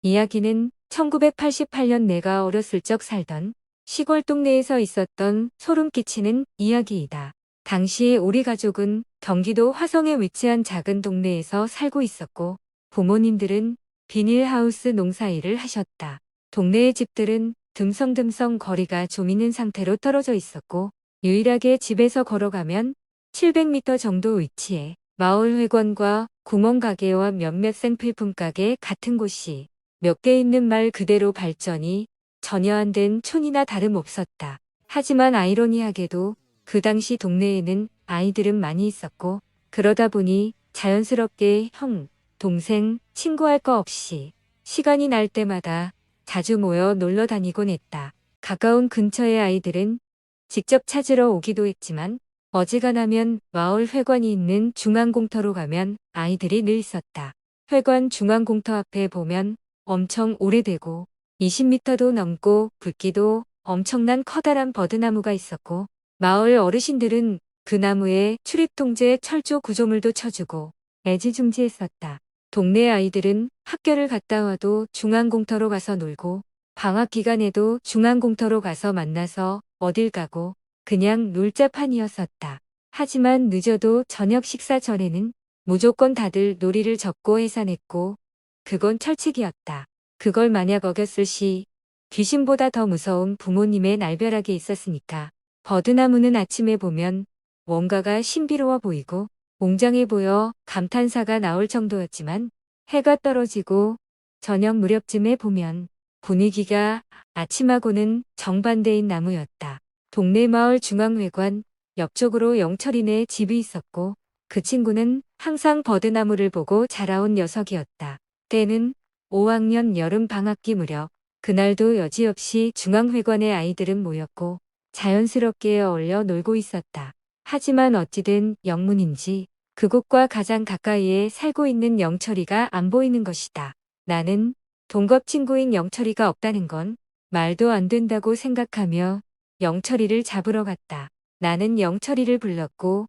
이야기는 1988년 내가 어렸을 적 살던 시골 동네에서 있었던 소름 끼치는 이야기이다. 당시 우리 가족은 경기도 화성에 위치한 작은 동네에서 살고 있었고 부모님들은 비닐하우스 농사일을 하셨다. 동네의 집들은 듬성듬성 거리가 좀 있는 상태로 떨어져 있었고 유일하게 집에서 걸어가면 700m 정도 위치에 마을회관과 구멍가게와 몇몇 생필품 가게 같은 곳이 몇 개 있는 말 그대로 발전이 전혀 안 된 촌이나 다름없었다. 하지만 아이러니하게도 그 당시 동네에는 아이들은 많이 있었고 그러다 보니 자연스럽게 형, 동생, 친구할 거 없이 시간이 날 때마다 자주 모여 놀러 다니곤 했다. 가까운 근처의 아이들은 직접 찾으러 오기도 했지만 어지간하면 마을 회관이 있는 중앙공터로 가면 아이들이 늘 있었다. 회관 중앙공터 앞에 보면 엄청 오래되고 20m도 넘고 굵기도 엄청난 커다란 버드나무가 있었고 마을 어르신들은 그 나무에 출입통제 철조 구조물도 쳐주고 애지중지했었다. 동네 아이들은 학교를 갔다 와도 중앙공터로 가서 놀고 방학 기간에도 중앙공터로 가서 만나서 어딜 가고 그냥 놀자판이었었다. 하지만 늦어도 저녁 식사 전에는 무조건 다들 놀이를 접고 해산했고 그건 철칙이었다. 그걸 만약 어겼을 시 귀신보다 더 무서운 부모님의 날벼락이 있었으니까. 버드나무는 아침에 보면 뭔가가 신비로워 보이고 웅장해 보여 감탄사가 나올 정도였지만 해가 떨어지고 저녁 무렵쯤에 보면 분위기가 아침하고는 정반대인 나무였다. 동네 마을 중앙회관 옆쪽으로 영철이네 집이 있었고 그 친구는 항상 버드나무를 보고 자라온 녀석이었다. 때는 5학년 여름 방학기 무렵 그날도 여지없이 중앙회관의 아이들은 모였고 자연스럽게 어울려 놀고 있었다. 하지만 어찌된 영문인지 그곳과 가장 가까이에 살고 있는 영철이가 안 보이는 것이다. 나는 동갑 친구인 영철이가 없다는 건 말도 안 된다고 생각하며 영철이를 잡으러 갔다. 나는 영철이를 불렀고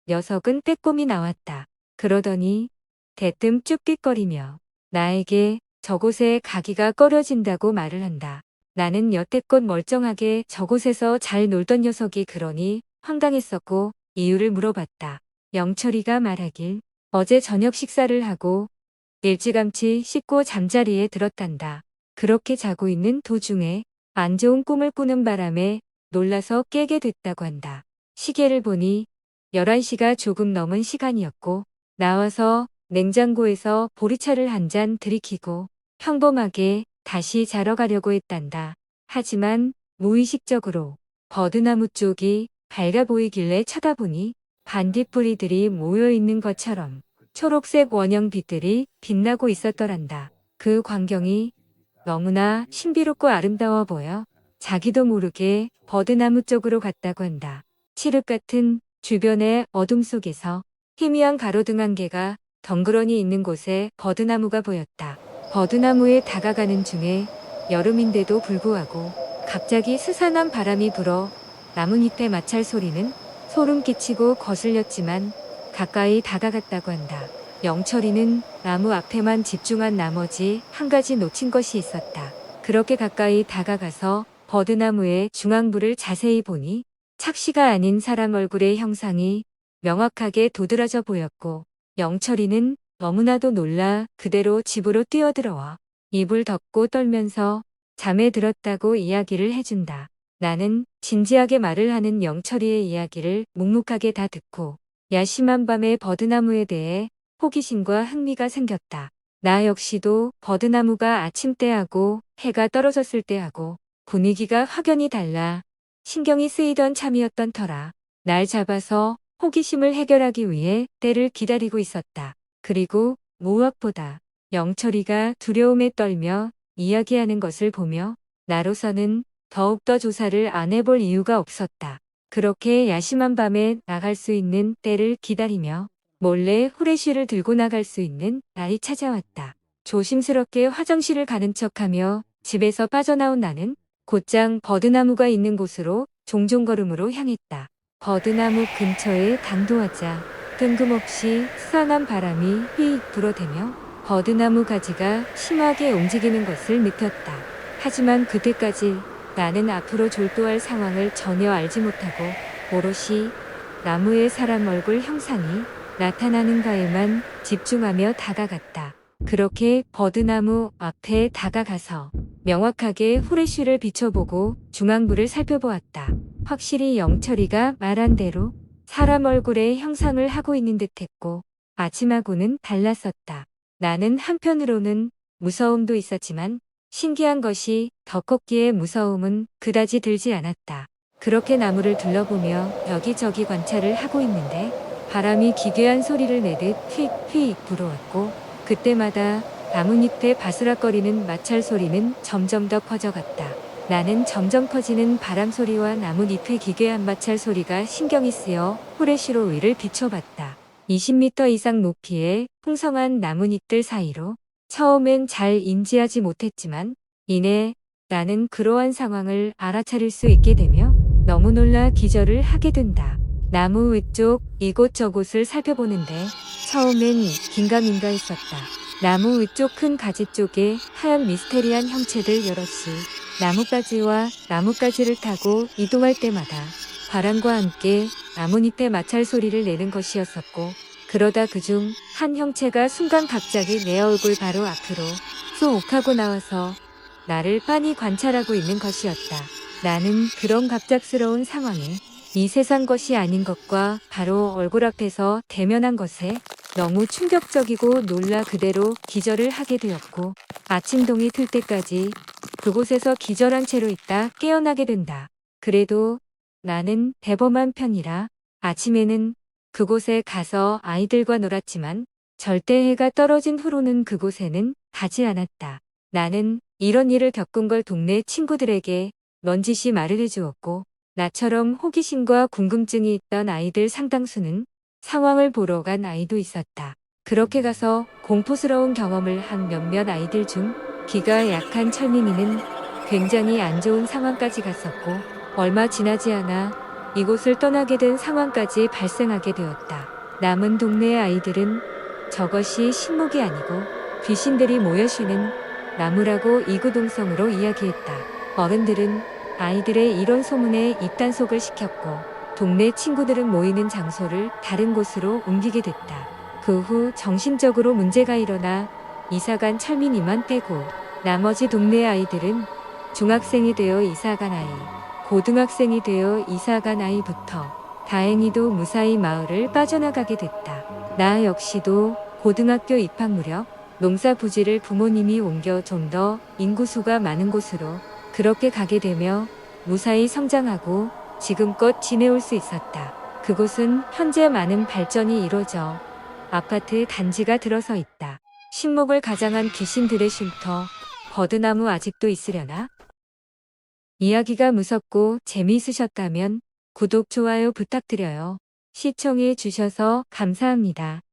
녀석은 빼꼼히 나왔다. 그러더니 대뜸 쭈삣거리며 나에게 저곳에 가기가 꺼려진다고 말을 한다. 나는 여태껏 멀쩡하게 저곳에서 잘 놀던 녀석이 그러니 황당했었고 이유를 물어봤다. 영철이가 말하길 어제 저녁 식사를 하고 일찌감치 씻고 잠자리에 들었단다. 그렇게 자고 있는 도중에 안 좋은 꿈을 꾸는 바람에 놀라서 깨게 됐다고 한다. 시계를 보니 11시가 조금 넘은 시간이었고 나와서 냉장고에서 보리차를 한 잔 들이키고 평범하게 다시 자러 가려고 했단다. 하지만 무의식적으로 버드나무 쪽이 밝아 보이길래 쳐다보니 반딧불이들이 모여있는 것처럼 초록색 원형빛들이 빛나고 있었더란다. 그 광경이 너무나 신비롭고 아름다워 보여 자기도 모르게 버드나무 쪽으로 갔다고 한다. 칠흑 같은 주변의 어둠 속에서 희미한 가로등 한 개가 덩그러니 있는 곳에 버드나무가 보였다. 버드나무에 다가가는 중에 여름인데도 불구하고 갑자기 스산한 바람이 불어 나뭇잎의 마찰 소리는 소름 끼치고 거슬렸지만 가까이 다가갔다고 한다. 영철이는 나무 앞에만 집중한 나머지 한 가지 놓친 것이 있었다. 그렇게 가까이 다가가서 버드나무의 중앙부를 자세히 보니 착시가 아닌 사람 얼굴의 형상이 명확하게 도드라져 보였고 영철이는 너무나도 놀라 그대로 집으로 뛰어들어와 이불 덮고 떨면서 잠에 들었다고 이야기를 해준다. 나는 진지하게 말을 하는 영철이의 이야기를 묵묵하게 다 듣고 야심한 밤의 버드나무에 대해 호기심과 흥미가 생겼다. 나 역시도 버드나무가 아침 때하고 해가 떨어졌을 때하고 분위기가 확연히 달라 신경이 쓰이던 참이었던 터라 날 잡아서 호기심을 해결하기 위해 때를 기다리고 있었다. 그리고 무엇보다 영철이가 두려움에 떨며 이야기하는 것을 보며 나로서는 더욱더 조사를 안 해볼 이유가 없었다. 그렇게 야심한 밤에 나갈 수 있는 때를 기다리며 몰래 후레쉬를 들고 나갈 수 있는 날이 찾아왔다. 조심스럽게 화장실을 가는 척하며 집에서 빠져나온 나는 곧장 버드나무가 있는 곳으로 종종 걸음으로 향했다. 버드나무 근처에 당도하자 뜬금없이 스산한 바람이 휘익 불어대며 버드나무 가지가 심하게 움직이는 것을 느꼈다. 하지만 그때까지 나는 앞으로 졸도할 상황을 전혀 알지 못하고 오롯이 나무의 사람 얼굴 형상이 나타나는가에만 집중하며 다가갔다. 그렇게 버드나무 앞에 다가가서 명확하게 후레쉬를 비춰보고 중앙부를 살펴보았다. 확실히 영철이가 말한 대로 사람 얼굴의 형상을 하고 있는 듯했고 아침하고는 달랐었다. 나는 한편으로는 무서움도 있었지만 신기한 것이 더 컸기에 무서움은 그다지 들지 않았다. 그렇게 나무를 둘러보며 여기저기 관찰을 하고 있는데 바람이 기괴한 소리를 내듯 휙휙 불어왔고 그때마다 나뭇잎에 바스락거리는 마찰 소리는 점점 더 커져갔다. 나는 점점 커지는 바람 소리와 나뭇잎의 기괴한 마찰 소리가 신경이 쓰여 후레쉬로 위를 비춰봤다. 20m 이상 높이의 풍성한 나뭇잎들 사이로 처음엔 잘 인지하지 못했지만 이내 나는 그러한 상황을 알아차릴 수 있게 되며 너무 놀라 기절을 하게 된다. 나무 위쪽 이곳저곳을 살펴보는데 처음엔 긴가민가 했었다. 나무 위쪽 큰 가지 쪽에 하얀 미스테리한 형체들 여럿이 나뭇가지와 나뭇가지를 타고 이동할 때마다 바람과 함께 나뭇잎의 마찰 소리를 내는 것이었었고 그러다 그중 한 형체가 순간 갑자기 내 얼굴 바로 앞으로 쏙 하고 나와서 나를 빤히 관찰하고 있는 것이었다. 나는 그런 갑작스러운 상황에 이 세상 것이 아닌 것과 바로 얼굴 앞에서 대면한 것에 너무 충격적이고 놀라 그대로 기절을 하게 되었고 아침동이 틀 때까지 그곳에서 기절한 채로 있다 깨어나게 된다. 그래도 나는 대범한 편이라 아침에는 그곳에 가서 아이들과 놀았지만 절대 해가 떨어진 후로는 그곳에는 가지 않았다. 나는 이런 일을 겪은 걸 동네 친구들에게 넌지시 말을 해주었고 나처럼 호기심과 궁금증이 있던 아이들 상당수는 상황을 보러 간 아이도 있었다. 그렇게 가서 공포스러운 경험을 한 몇몇 아이들 중 기가 약한 철민이는 굉장히 안 좋은 상황까지 갔었고 얼마 지나지 않아 이곳을 떠나게 된 상황까지 발생하게 되었다. 남은 동네의 아이들은 저것이 신목이 아니고 귀신들이 모여 쉬는 나무라고 이구동성으로 이야기했다. 어른들은 아이들의 이런 소문에 입단속을 시켰고 동네 친구들은 모이는 장소를 다른 곳으로 옮기게 됐다. 그 후 정신적으로 문제가 일어나 이사간 철민이만 빼고 나머지 동네 아이들은 중학생이 되어 이사간 아이, 고등학생이 되어 이사간 아이부터 다행히도 무사히 마을을 빠져나가게 됐다. 나 역시도 고등학교 입학 무렵 농사 부지를 부모님이 옮겨 좀 더 인구수가 많은 곳으로 그렇게 가게 되며 무사히 성장하고 지금껏 지내올 수 있었다. 그곳은 현재 많은 발전이 이루어져 아파트 단지가 들어서 있다. 신목을 가장한 귀신들의 쉼터, 버드나무 아직도 있으려나? 이야기가 무섭고 재미있으셨다면 구독, 좋아요 부탁드려요. 시청해 주셔서 감사합니다.